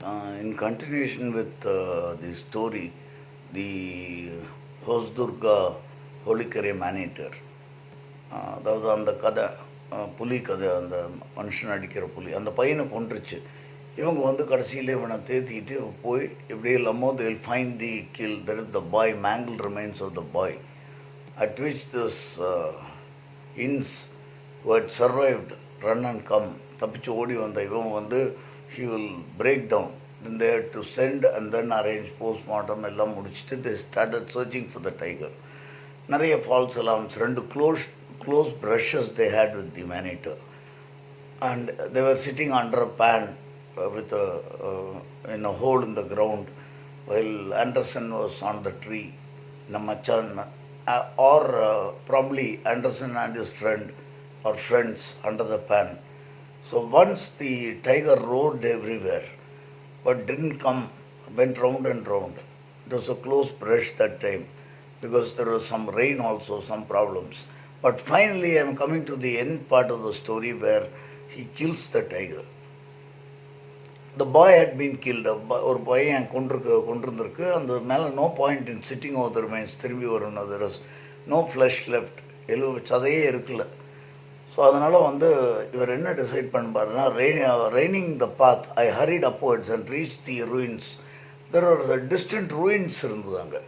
In continuation with the story, the Hosdurga Holikare Maneater, அதாவது அந்த கதை புலி கதை, அந்த மனுஷன் அடிக்கிற புலி அந்த பையனை கொன்றுச்சு. இவங்க வந்து கடைசியில் இவனை தேத்திட்டு போய் இப்படியே இல்லாமோ they'll find the kill, there is the boy, mangled remains of the boy, at which this inns who had survived run and come, தப்பிச்சு ஓடி வந்த இவன் வந்து he will break down. Then they had to send and then arrange postmortem எல்லாம் முடிச்சுட்டு they started searching for the tiger. நிறைய falls alarms, ரெண்டு close brushes they had with the maneater, and they were sitting under a pan with in a hole in the ground while Anderson was on the tree, Namachan, or probably Anderson and his friend or friends under the pan. So once the tiger roared everywhere but didn't come, went round and round. It was a close brush that time because there was some rain also, some problems. But finally I am coming to the end part of the story where he kills the tiger. The boy had been killed. ஒரு பையன் கொண்டிருந்திருக்கு. அந்த மேலே no point in sitting over the remains, திரும்பி வரணும். there was no flesh left, சதையே இருக்கல. So அதனால் வந்து இவர் என்ன டிசைட் பண்ணுவார்னா, regaining the path I hurried upwards and reach the ruins. There are distant ruins இருந்தது அங்கே,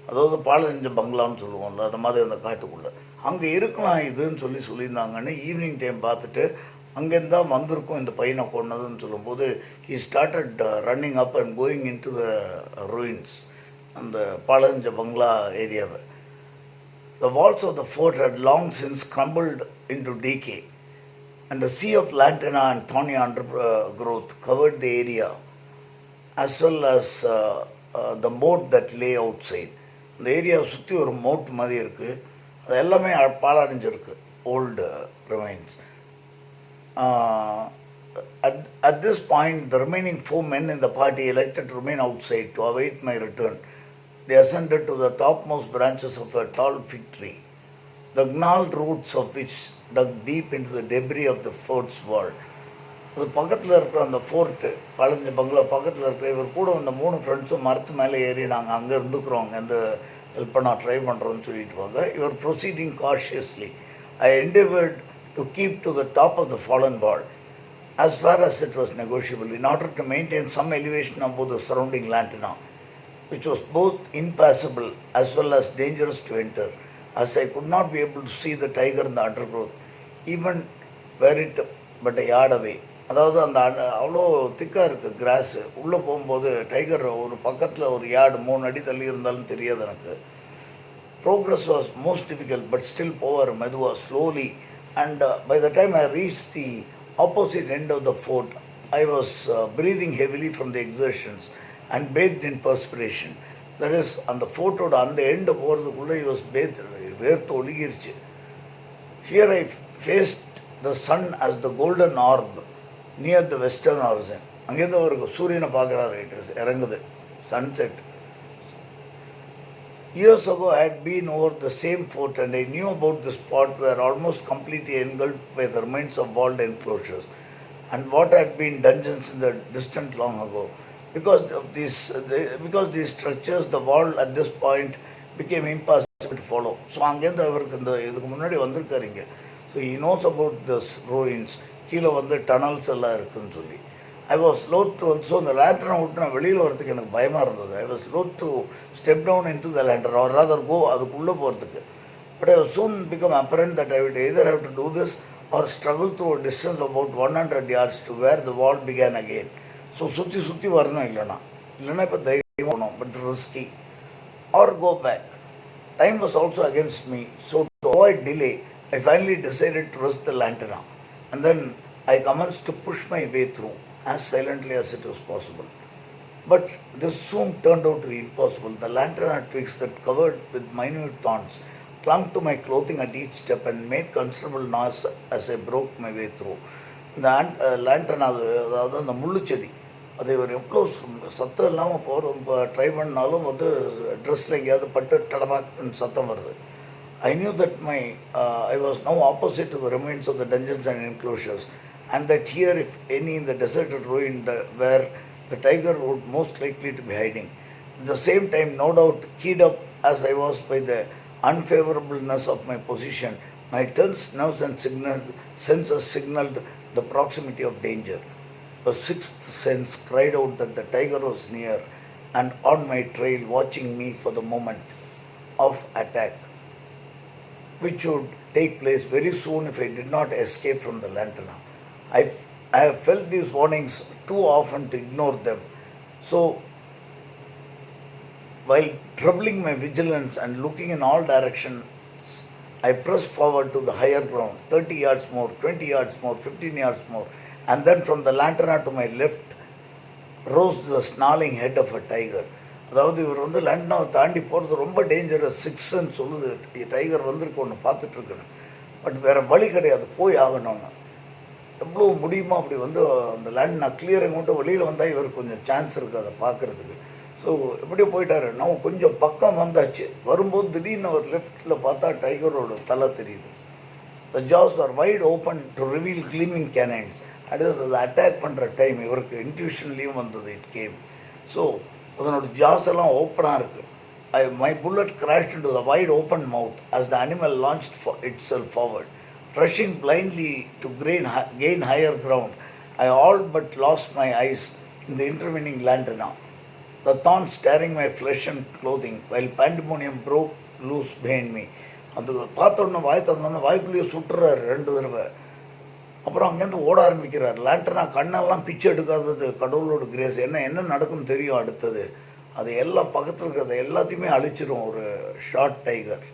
அதாவது பாலஞ்ச பங்களான்னு சொல்லுவோம்ல, அந்த மாதிரி அந்த காட்டுக்குள்ளே அங்கே இருக்கலாம் இதுன்னு சொல்லியிருந்தாங்கன்னு ஈவினிங் டைம் பார்த்துட்டு அங்கேருந்து தான் வந்திருக்கும் இந்த பையனை கொண்டதுன்னு சொல்லும்போது he started running up and going into the ruins, அந்த பாலஞ்ச பங்களா ஏரியாவை. The walls of the fort had long since crumbled into decay, and the sea of lantana and thorny undergrowth covered the area, as well as the moat that lay outside. இந்த ஏரியாவை சுற்றி ஒரு mode மாதிரி இருக்குது, அது எல்லாமே பாலடைஞ்சிருக்கு, old remains. At this point, the remaining 4 men in the party elected to remain outside to await my return. They ascended to the topmost branches of a tall fig tree, the gnarled roots of which dug deep into the debris of the fort's wall. அது பக்கத்தில் இருக்கிற அந்த fort, பழஞ்ச பங்களா பக்கத்தில் இருக்கிற இவர் கூட இந்த 3 ஃப்ரெண்ட்ஸும் மரத்து மேலே ஏறி நாங்கள் அங்கே இருந்துக்கிறோங்க, அந்த ஹெல்ப் பண்ண ட்ரை பண்ணுறோன்னு சொல்லிட்டு வாங்க. இவர் proceeding cautiously. I endeavored to keep to the top of the fallen wall as far as it was negotiable in order to maintain some elevation above the surrounding lantana, which was both impassable as well as dangerous to enter, as I could not be able to see the tiger in the undergrowth, even were it but a yard away. அதாவது அந்த அவ்வளோ திக்காக இருக்குது cross, உள்ளே போகும்போது tiger ஒரு பக்கத்தில் ஒரு யார்டு 3 அடி தள்ளி இருந்தாலும் தெரியாது எனக்கு. Progress was most difficult, but still போவார் மெதுவாக, slowly. And by the time I reached the opposite end of the fort, I was breathing heavily from the exertions and bathed in perspiration. That is, அந்த ஃபோட்டோட அந்த end போகிறதுக்குள்ளே he was bathed, வேர்த்து ஒழுகிருச்சு. Here I faced the sun as the golden orb near the western horizon. அங்கேருந்து ஒரு சூரியனை பார்க்குறாரு, இறங்குது, sunset. Years ago I had been over the same fort and I knew about the spot where almost completely engulfed by the remains of walled enclosures and what had been dungeons in the distant long ago. Because these structures, the wall at this point became impossible to follow. So அங்கேருந்து அவருக்கு இந்த இதுக்கு முன்னாடி வந்திருக்காருங்க. So he knows about this ruins. கீழே வந்து tunnels எல்லாம் இருக்குதுன்னு சொல்லி. I was loath to also, இந்த லேண்டனை விட்டு நான் வெளியில் வரதுக்கு எனக்கு பயமாக இருந்தது. I was loath to step down into the lantern or rather go அதுக்குள்ளே போகிறதுக்கு. But I was soon become apparent that I would either have to do this or struggle through a distance of about 100 yards to where the wall began again. So சுற்றி வரணும், இல்லைன்னா இப்போ தைரியமாக போகணும், but risky, or go back. Time was also against me, so to avoid delay, I finally decided to risk the lantern, and then I commenced to push my way through as silently as it was possible. But this soon turned out to be impossible. The lantern twigs that covered with minute thorns clung to my clothing at each step and made considerable noise as I broke my way through. இந்த lantern அதாவது அந்த முள்ளுச்செடி, அதை ஒரு எவ்வளோ சத்தம் இல்லாமல் try பண்ணாலும் வந்து ட்ரெஸ்ஸில் எங்கேயாவது பட்டு டடபாக்னு சத்தம் வருது. I knew that I was now opposite to the remains of the dungeons and enclosures, and that here, if any, in the deserted ruin where the tiger would most likely to be hiding. At the same time, no doubt, keyed up as I was by the unfavorableness of my position, my tense nerves and senses signaled the proximity of danger. A sixth sense cried out that the tiger was near and on my trail, watching me for the moment of attack, which would take place very soon if I did not escape from the lantana. I have felt these warnings too often to ignore them. So, while troubling my vigilance and looking in all directions, I pressed forward to the higher ground, 30 yards more, 20 yards more, 15 yards more, and then from the lantana to my left rose the snarling head of a tiger. அதாவது இவர் வந்து லண்டனாவை தாண்டி போகிறது ரொம்ப dangerous. சிக்ஸ்ன்னு சொல்லுது, tiger வந்திருக்கு ஒன்று பார்த்துட்ருக்குன்னு. But வேறு வழி கிடையாது, போய் ஆகணும்னு. எவ்வளோ முடியுமோ அப்படி வந்து அந்த லேண்ட் நான் கிளியரிங் மட்டும் வெளியில் வந்தால் இவருக்கு கொஞ்சம் சான்ஸ் இருக்குது அதை பார்க்குறதுக்கு. ஸோ எப்படியோ போயிட்டார். நான் கொஞ்சம் பக்கம் வந்தாச்சு. வரும்போது திடீர்னு அவர் லெஃப்டில் பார்த்தா டைகரோட தலை தெரியுது. The jaws are wide open to reveal gleaming canines. அது அட்டாக் பண்ணுற டைம் இவருக்கு இன்ட்யூஷன்லேயும் வந்தது. It came. ஸோ அதனோட ஜாஸ் எல்லாம் ஓப்பனாக இருக்குது. My bullet crashed into the wide open mouth as the animal launched itself forward. Rushing blindly to gain higher ground, I all but lost my eyes in the intervening lantana. The thorns tearing my flesh and clothing, while pandemonium broke loose behind me. அது பார்த்தோன்னே வாய் திறந்தோன்னே வாய்க்குள்ளேயே சுட்டுறாரு 2 தடவை. அப்புறம் அங்கேருந்து ஓட ஆரம்பிக்கிறார். லேண்டனா கண்ணெல்லாம் பிச்சு எடுக்காதது கடவுளோட கிரேஸ். என்ன நடக்கும்னு தெரியும் அடுத்தது. அது எல்லாம் பக்கத்தில் இருக்கிறத எல்லாத்தையுமே அழிச்சிடும் ஒரு ஷார்ட் டைகர்.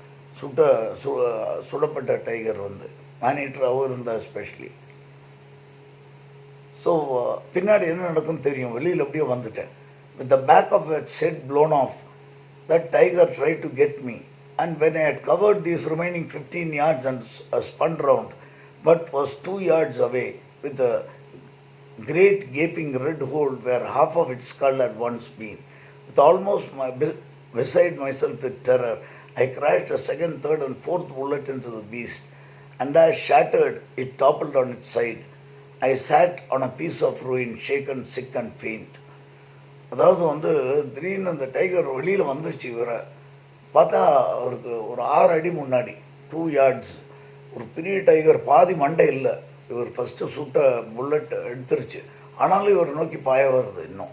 சுடப்பட்ட டைகர் வந்து மேனேட்டர் அவர் இருந்தார் ஸ்பெஷலி. ஸோ பின்னாடி என்ன நடக்கும்னு தெரியும். வெளியில் அப்படியே வந்துட்டேன். With the back of its head blown off, that tiger tried to get me, and when I had covered these remaining 15 yards and spun round, but was 2 yards away with a great gaping red hole where half of its skull had once been. With almost beside myself with terror, I crashed a second, third and fourth bullet into the beast, and as shattered, it toppled on its side. I sat on a piece of ruin, shaken, sick and faint. அதாவது வந்து திடீர்னு அந்த tiger வெளியில் வந்துச்சு. இவரை பார்த்தா அவருக்கு ஒரு 6 அடி முன்னாடி 2 yards ஒரு பெரிய டைகர். பாதி மண்டை இல்லை. இவர் ஃபஸ்ட்டு சுட்ட புல்லட் எடுத்துருச்சு. ஆனாலும் இவர் நோக்கி பாய வருது இன்னும்.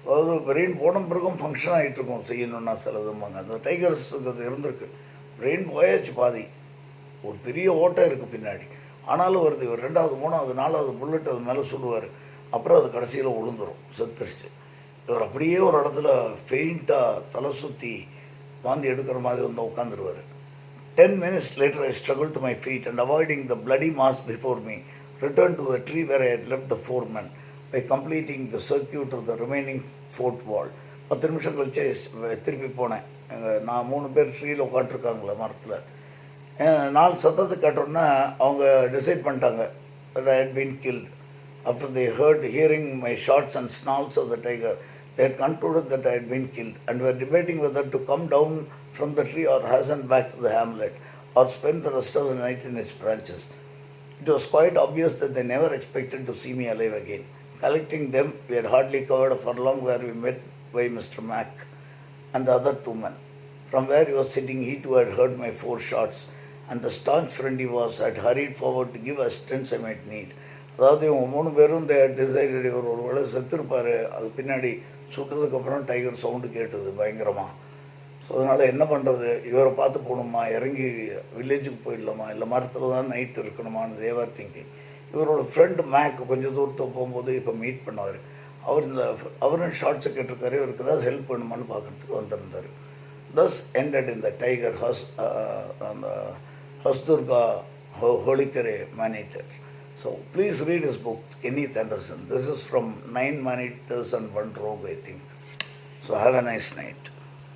அதாவது பிரெயின் போன பிறகும் ஃபங்க்ஷன் ஆகிட்டுருக்கோம் செய்யணுன்னா சிலதும்பாங்க. அந்த டைகர்ஸுக்கு அது இருந்திருக்கு. பிரெயின் போயாச்சு பாதி. ஒரு பெரிய ஓட்டம் இருக்குது பின்னாடி. ஆனாலும் வருது. இவர் 2வது 3வது 4வது புல்லட் அது மேலே சுடுவார். அப்புறம் அது கடைசியில் விழுந்துடும், செத்துருச்சு. இவர் அப்படியே ஒரு இடத்துல ஃபெயிண்ட்டாக தலை சுற்றி வாந்தி எடுக்கிற மாதிரி வந்து உட்காந்துருவார். 10 minutes later, I struggled to my feet and, avoiding the bloody mass before me, returned to the tree where I had left the 4 men by completing the circuit of the remaining fort wall. 10 நிமிஷம் கழிச்சு திருப்பி போனேன். நான் 3 பேர் ட்ரீயில் உட்காந்துருக்காங்களே மரத்தில். 4 சத்தத்தை கேட்டோன்னா அவங்க டிசைட் பண்ணிட்டாங்க that I had been killed. After they hearing my shots and snarls of the tiger, they had concluded that I had been killed and were debating whether to come down from the tree or hasten back to the hamlet or spend the rest of the night in its branches. It was quite obvious that they never expected to see me alive again. Collecting them, we had hardly covered a furlong where we met by Mr. Mack and the other 2 men. From where he was sitting, he too had heard my 4 shots, and the staunch friend he was had hurried forward to give assistance I might need. அதாவது இவங்க 3 பேரும் decided இவர் ஒரு வேளை செத்துருப்பார். அது பின்னாடி சுட்டதுக்கப்புறம் tiger sound கேட்டது பயங்கரமாக. ஸோ அதனால் என்ன பண்ணுறது, இவரை பார்த்து போகணுமா, இறங்கி வில்லேஜுக்கு போயிடலாமா, இல்லை மரத்தில் தான் நைட் இருக்கணுமான்னு தேவர் திங்கிங். இவரோட ஃப்ரெண்டு மேக் கொஞ்சம் தூரத்தை போகும்போது இப்போ மீட் பண்ணார். அவரும் ஷார்ட்ஸை கேட்டிருக்காரு. இவருக்கு ஏதாவது ஹெல்ப் பண்ணுமான்னு பார்க்குறதுக்கு வந்திருந்தார். Thus ended in the tiger Hasdurga Holikare Man-Eater. So please read his book, Kenneth Anderson. This is from 9 Man-Eaters and 1 Rogue, I think. So have a nice night.